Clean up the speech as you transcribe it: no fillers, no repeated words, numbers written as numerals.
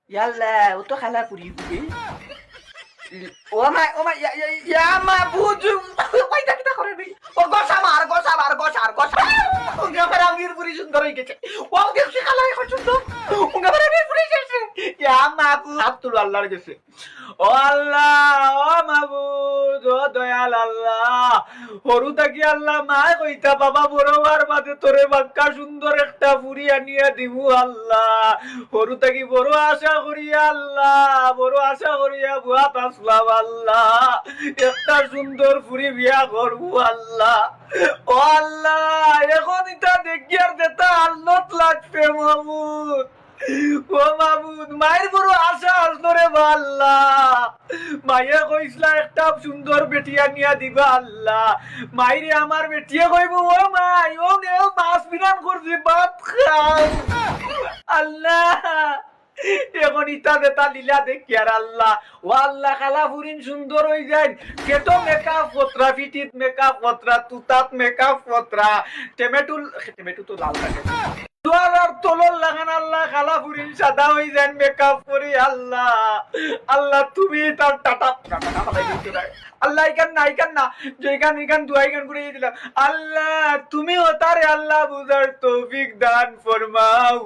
Yalla, o to khala puri puri. O ma, ya ma buju. Wai ta kita করে নেই। ও গোসা। উঙ্গা পরে আমির পুরি সুন্দর হয়ে গেছে। ও দেখছি খালা এখন সুন্দর। উঙ্গা পরে আমির পুরি গেছে। ইয়া মাবু আব্দুল আল্লাহর গেছে। ও আল্লাহ, ও মাবুদ, ও দয়াল আল্লাহ। হরু থাকি আল্লাহ মায় কইতা বাবা বড়বার বাদে তোরে বাক্কা সুন্দর একটা পুরি আনিয়া দিমু আল্লাহ। হরু থাকি বড় আশা করিয়া আল্লাহ, বড় আশা করিয়া বুয়া আসলাম আল্লাহ। একটা সুন্দর পুরি বিয়া করবো আল্লাহ। ও আল্লাহ, এখন এটা দেখি আর দেতা আল্লত লাগছে মাহমুদ। ও মাহমুদ, মায়ের বড় আশা আসলো রে বা আল্লাহ। মায়ে কইসলা একটা সুন্দর বেটিয়া নিয়া দিবা আল্লাহ। মাইরে আমার বেটিয়ে কইব ও মাই, ও নেও মাছ বিরান করছি ভাত খাও আল্লাহ। এখন ইটা দেতা লীলা দেখি আর আল্লাহ। ও আল্লাহ, খালা ফুরিন সুন্দর হয়ে যায়। কেটো মেকআপ পত্রা, ফিটিত মেকআপ পত্রা, তুতাত মেকআপ পত্রা, টেমেটু তো লাল থাকে। দুয়ার তলর লাগান আল্লাহ, খালা ফুরিন সাদা হয়ে যায় মেকআপ করি আল্লাহ। আল্লাহ তুমি তার টাটা আল্লাহ ইকান না যেখান দুয়াইখান করে দিলাম আল্লাহ, তুমি ওতারে আল্লাহ বুঝার তৌফিক দান ফরমাও।